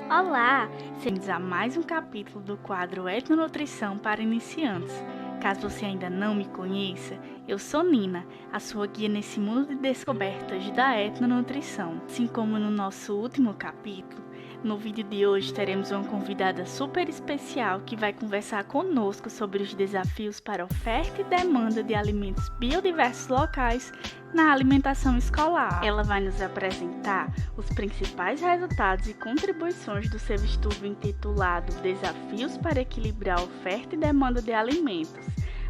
Olá! Bem-vindos a mais um capítulo do quadro Etnonutrição para Iniciantes. Caso você ainda não me conheça, eu sou Nina, a sua guia nesse mundo de descobertas da etnonutrição. Assim como no nosso último capítulo, no vídeo de hoje teremos uma convidada super especial que vai conversar conosco sobre os desafios para oferta e demanda de alimentos biodiversos locais na alimentação escolar. Ela vai nos apresentar os principais resultados e contribuições do seu estudo intitulado Desafios para equilibrar oferta e demanda de alimentos,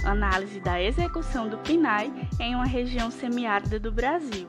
análise da execução do PNAE em uma região semiárida do Brasil.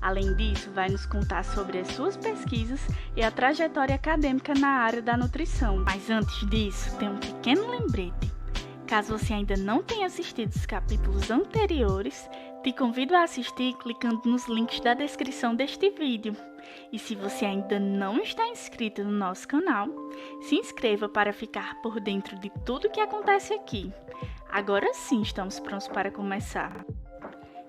Além disso, vai nos contar sobre as suas pesquisas e a trajetória acadêmica na área da nutrição. Mas antes disso, tem um pequeno lembrete. Caso você ainda não tenha assistido os capítulos anteriores, te convido a assistir clicando nos links da descrição deste vídeo. E se você ainda não está inscrito no nosso canal, se inscreva para ficar por dentro de tudo que acontece aqui. Agora sim, estamos prontos para começar.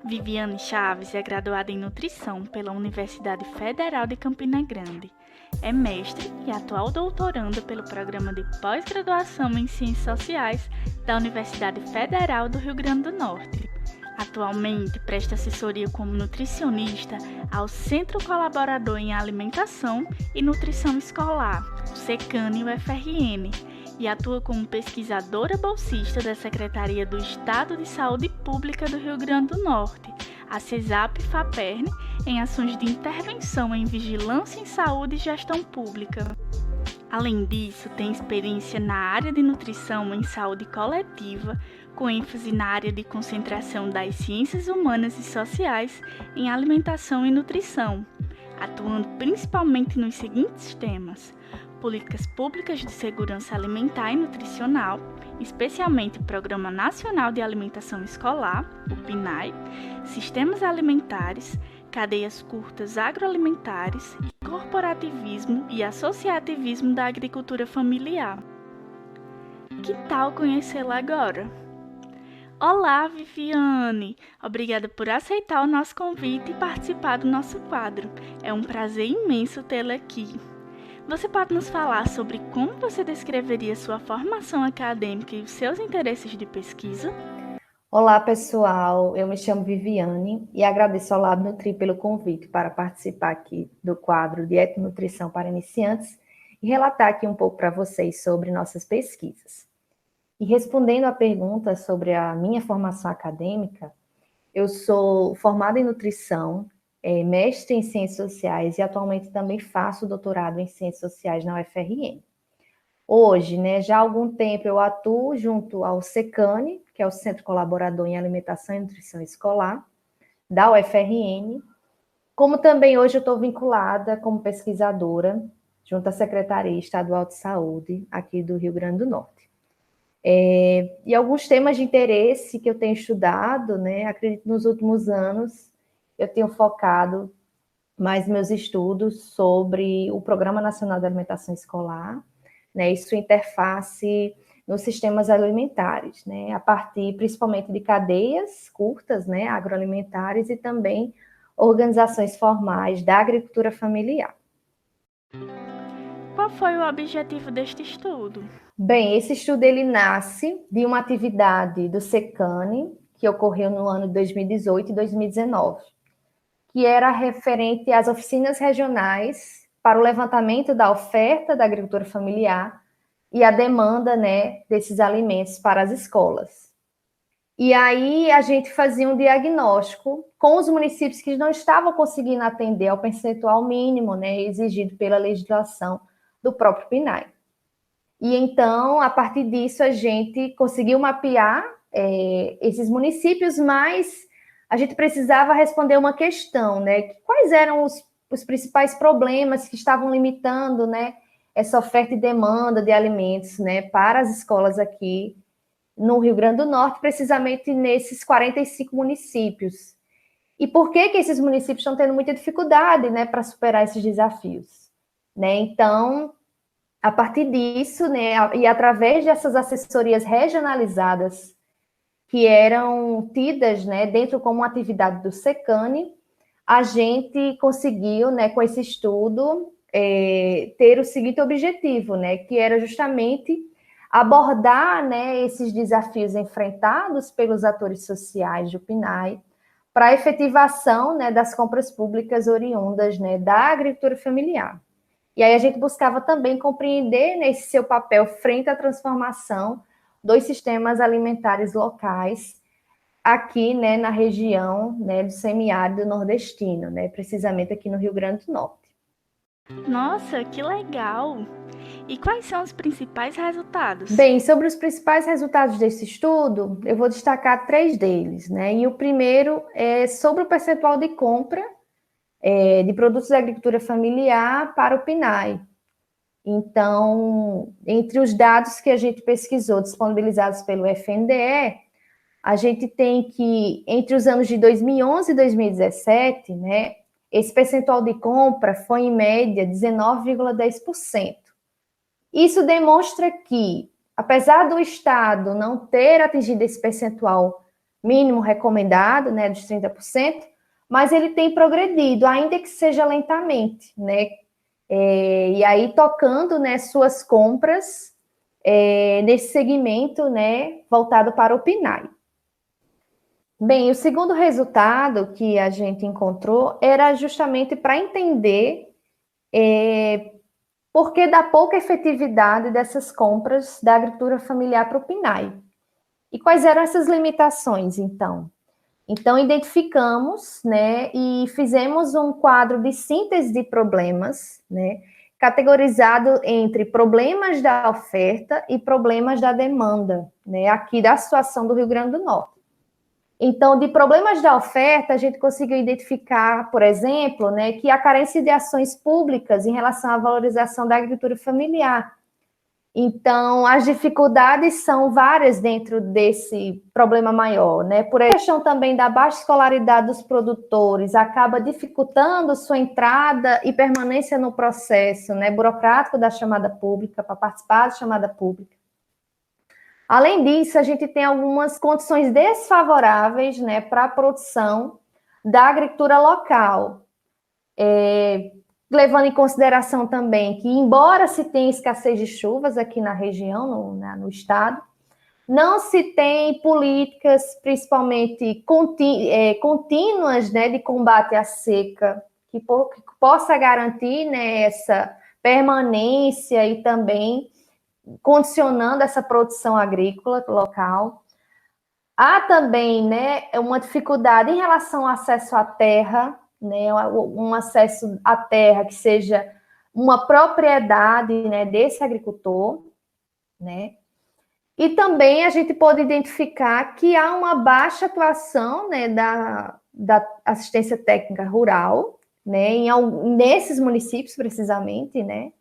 Viviane Chaves é graduada em Nutrição pela Universidade Federal de Campina Grande. É mestre e atual doutoranda pelo Programa de Pós-Graduação em Ciências Sociais da Universidade Federal do Rio Grande do Norte. Atualmente presta assessoria como nutricionista ao Centro Colaborador em Alimentação e Nutrição Escolar, o SECAN e o FRN, e atua como pesquisadora bolsista da Secretaria do Estado de Saúde Pública do Rio Grande do Norte, a CESAP-FAPERN, em ações de intervenção em vigilância em saúde e gestão pública. Além disso, tem experiência na área de nutrição em saúde coletiva, com ênfase na área de concentração das ciências humanas e sociais em alimentação e nutrição, atuando principalmente nos seguintes temas: políticas públicas de segurança alimentar e nutricional, especialmente o Programa Nacional de Alimentação Escolar, o PNAE, sistemas alimentares, cadeias curtas agroalimentares, corporativismo e associativismo da agricultura familiar. Que tal conhecê-la agora? Olá, Viviane! Obrigada por aceitar o nosso convite e participar do nosso quadro. É um prazer imenso tê-la aqui. Você pode nos falar sobre como você descreveria sua formação acadêmica e os seus interesses de pesquisa? Olá, pessoal. Eu me chamo Viviane e agradeço ao Lab Nutri pelo convite para participar aqui do quadro de Etnonutrição para Iniciantes e relatar aqui um pouco para vocês sobre nossas pesquisas. E respondendo à pergunta sobre a minha formação acadêmica, eu sou formada em nutrição, mestre em ciências sociais e atualmente também faço doutorado em ciências sociais na UFRN. Hoje, já há algum tempo eu atuo junto ao SECAN, que é o Centro Colaborador em Alimentação e Nutrição Escolar, da UFRN, como também hoje eu estou vinculada como pesquisadora junto à Secretaria Estadual de Saúde aqui do Rio Grande do Norte. E alguns temas de interesse que eu tenho estudado, acredito que nos últimos anos eu tenho focado mais meus estudos sobre o Programa Nacional de Alimentação Escolar, e sua interface nos sistemas alimentares, a partir principalmente de cadeias curtas, agroalimentares e também organizações formais da agricultura familiar. Qual foi o objetivo deste estudo? Bem, esse estudo ele nasce de uma atividade do SECAN, que ocorreu no ano de 2018 e 2019, que era referente às oficinas regionais para o levantamento da oferta da agricultura familiar e a demanda, desses alimentos para as escolas. E aí a gente fazia um diagnóstico com os municípios que não estavam conseguindo atender ao percentual mínimo, exigido pela legislação do próprio PNAE. E então, a partir disso, a gente conseguiu mapear esses municípios, mas a gente precisava responder uma questão, quais eram os principais problemas que estavam limitando, essa oferta e demanda de alimentos, para as escolas aqui no Rio Grande do Norte, precisamente nesses 45 municípios. E por que esses municípios estão tendo muita dificuldade, para superar esses desafios? Então, a partir disso, e através dessas assessorias regionalizadas que eram tidas, dentro como uma atividade do SECAN, a gente conseguiu, com esse estudo, ter o seguinte objetivo, né, que era justamente abordar, né, esses desafios enfrentados pelos atores sociais do PNAE para a efetivação, né, das compras públicas oriundas, né, da agricultura familiar. E aí a gente buscava também compreender, né, esse seu papel frente à transformação dos sistemas alimentares locais aqui, né, na região, né, do semiárido nordestino, né, precisamente aqui no Rio Grande do Norte. Nossa, que legal! E quais são os principais resultados? Bem, sobre os principais resultados desse estudo, eu vou destacar 3 deles, né? E o primeiro é sobre o percentual de compra de produtos da agricultura familiar para o PNAE. Então, entre os dados que a gente pesquisou, disponibilizados pelo FNDE, a gente tem que, entre os anos de 2011 e 2017, né, esse percentual de compra foi, em média, 19,10%. Isso demonstra que, apesar do Estado não ter atingido esse percentual mínimo recomendado, né, dos 30%, mas ele tem progredido, ainda que seja lentamente, né? E aí tocando, né, suas compras nesse segmento, né, voltado para o PNAE. Bem, o segundo resultado que a gente encontrou era justamente para entender por que da pouca efetividade dessas compras da agricultura familiar para o PNAE. E quais eram essas limitações, então? Então, identificamos, né, e fizemos um quadro de síntese de problemas, né, categorizado entre problemas da oferta e problemas da demanda, né, aqui da situação do Rio Grande do Norte. Então, de problemas da oferta, a gente conseguiu identificar, por exemplo, né, que a carência de ações públicas em relação à valorização da agricultura familiar. Então, as dificuldades são várias dentro desse problema maior, né? Por a questão também da baixa escolaridade dos produtores, acaba dificultando sua entrada e permanência no processo, né, burocrático da chamada pública, para participar da chamada pública. Além disso, a gente tem algumas condições desfavoráveis, né, para a produção da agricultura local, levando em consideração também que, embora se tenha escassez de chuvas aqui na região, no estado, não se tem políticas, principalmente contínuas, né, de combate à seca, que possa garantir, né, essa permanência e também condicionando essa produção agrícola local. Há também, né, uma dificuldade em relação ao acesso à terra, né, um acesso à terra que seja uma propriedade, né, desse agricultor, né? E também a gente pode identificar que há uma baixa atuação, né, da assistência técnica rural, né, nesses municípios precisamente, né?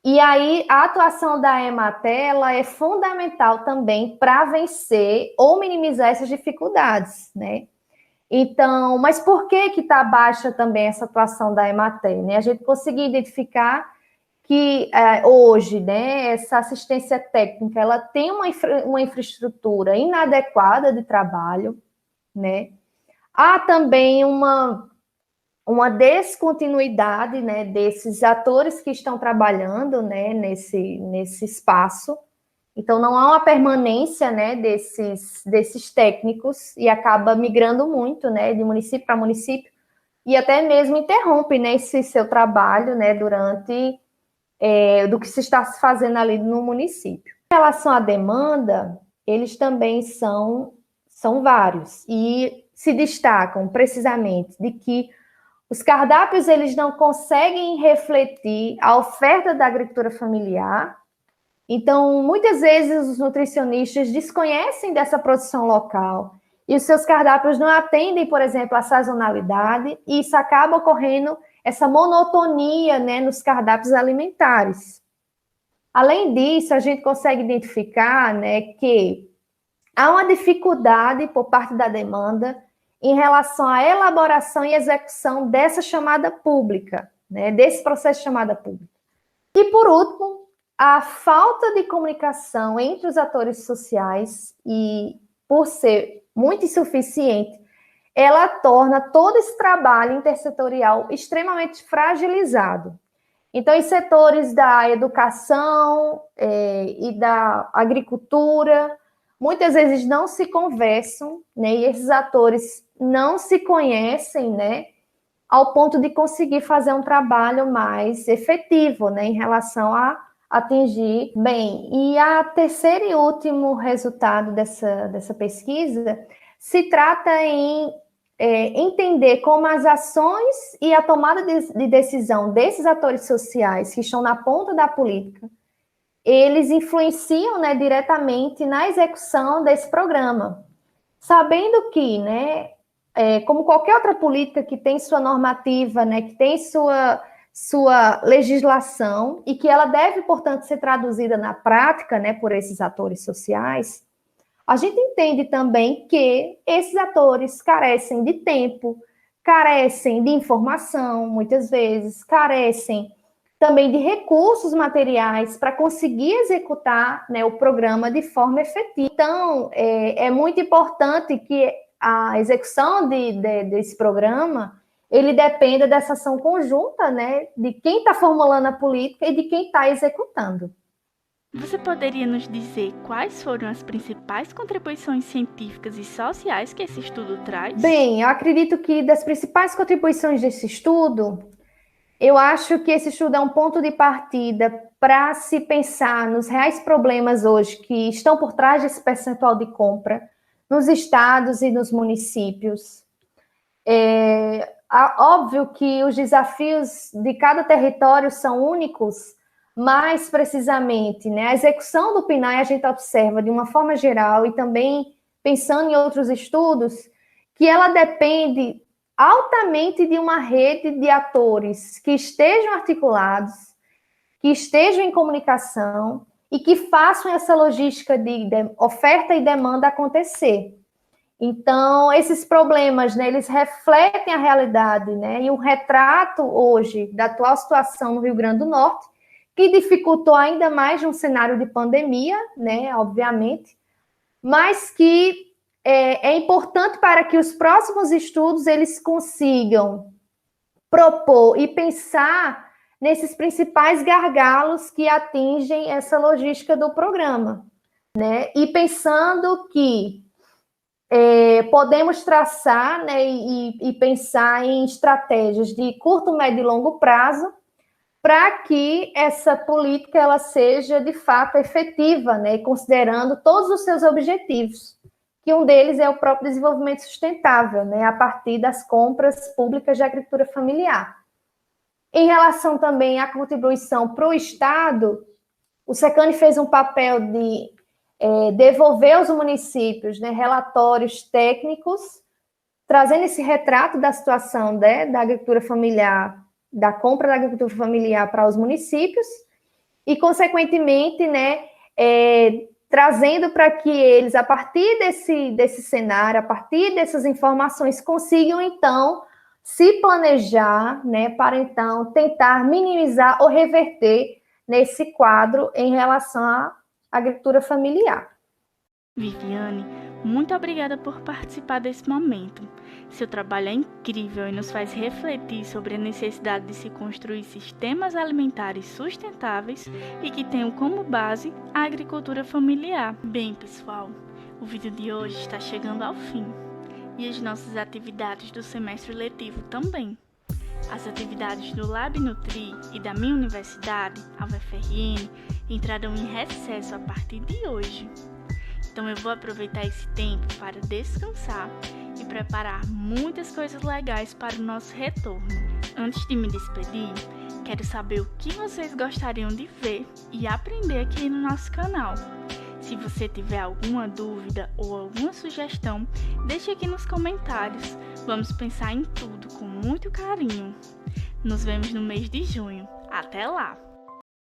E aí, a atuação da Emater é fundamental também para vencer ou minimizar essas dificuldades, né? Então, mas por que está baixa também essa atuação da Emater, né? A gente conseguiu identificar que hoje, né, essa assistência técnica, ela tem uma infraestrutura inadequada de trabalho, né? Há também uma descontinuidade, né, desses atores que estão trabalhando, né, nesse espaço. Então, não há uma permanência, né, desses técnicos e acaba migrando muito, né, de município para município e até mesmo interrompe, né, esse seu trabalho, né, durante do que se está se fazendo ali no município. Em relação à demanda, eles também são vários e se destacam precisamente de que os cardápios, eles não conseguem refletir a oferta da agricultura familiar. Então, muitas vezes, os nutricionistas desconhecem dessa produção local e os seus cardápios não atendem, por exemplo, a sazonalidade, e isso acaba ocorrendo essa monotonia, né, nos cardápios alimentares. Além disso, a gente consegue identificar, né, que há uma dificuldade por parte da demanda em relação à elaboração e execução dessa chamada pública, né, desse processo de chamada pública. E, por último, a falta de comunicação entre os atores sociais, e por ser muito insuficiente, ela torna todo esse trabalho intersetorial extremamente fragilizado. Então, os setores da educação e da agricultura, muitas vezes não se conversam, né? E esses atores não se conhecem, né? Ao ponto de conseguir fazer um trabalho mais efetivo, né? Em relação a atingir bem. E a terceiro e último resultado dessa pesquisa se trata em entender como as ações e a tomada de decisão desses atores sociais que estão na ponta da política, eles influenciam, né, diretamente na execução desse programa. Sabendo que, né, como qualquer outra política que tem sua normativa, né, que tem sua legislação e que ela deve, portanto, ser traduzida na prática, né, por esses atores sociais, a gente entende também que esses atores carecem de tempo, carecem de informação, muitas vezes, carecem também de recursos materiais para conseguir executar, né, o programa de forma efetiva. Então, é muito importante que a execução desse programa, ele dependa dessa ação conjunta, né, de quem está formulando a política e de quem está executando. Você poderia nos dizer quais foram as principais contribuições científicas e sociais que esse estudo traz? Bem, eu acredito que das principais contribuições desse estudo, eu acho que esse estudo é um ponto de partida para se pensar nos reais problemas hoje que estão por trás desse percentual de compra nos estados e nos municípios. Óbvio que os desafios de cada território são únicos, mais precisamente, né, a execução do PNAE a gente observa de uma forma geral e também pensando em outros estudos, que ela depende altamente de uma rede de atores que estejam articulados, que estejam em comunicação e que façam essa logística de oferta e demanda acontecer. Então, esses problemas, né, eles refletem a realidade, né, e um retrato hoje da atual situação no Rio Grande do Norte, que dificultou ainda mais de um cenário de pandemia, né, obviamente, mas que é importante para que os próximos estudos eles consigam propor e pensar nesses principais gargalos que atingem essa logística do programa, né, e pensando que podemos traçar, né, e pensar em estratégias de curto, médio e longo prazo para que essa política ela seja de fato efetiva, né, considerando todos os seus objetivos, que um deles é o próprio desenvolvimento sustentável, né, a partir das compras públicas de agricultura familiar. Em relação também à contribuição para o Estado, o SECANI fez um papel de devolver aos municípios, né, relatórios técnicos, trazendo esse retrato da situação, né, da agricultura familiar, da compra da agricultura familiar para os municípios e, consequentemente, né, trazendo para que eles, a partir desse cenário, a partir dessas informações, consigam, então, se planejar, né, para, então, tentar minimizar ou reverter nesse quadro em relação à agricultura familiar. Viviane, muito obrigada por participar desse momento. Seu trabalho é incrível e nos faz refletir sobre a necessidade de se construir sistemas alimentares sustentáveis e que tenham como base a agricultura familiar. Bem, pessoal, o vídeo de hoje está chegando ao fim e as nossas atividades do semestre letivo também. As atividades do Lab Nutri e da minha universidade, a UFRN, entrarão em recesso a partir de hoje. Então eu vou aproveitar esse tempo para descansar e preparar muitas coisas legais para o nosso retorno. Antes de me despedir, quero saber o que vocês gostariam de ver e aprender aqui no nosso canal. Se você tiver alguma dúvida ou alguma sugestão, deixe aqui nos comentários. Vamos pensar em tudo com muito carinho. Nos vemos no mês de junho. Até lá!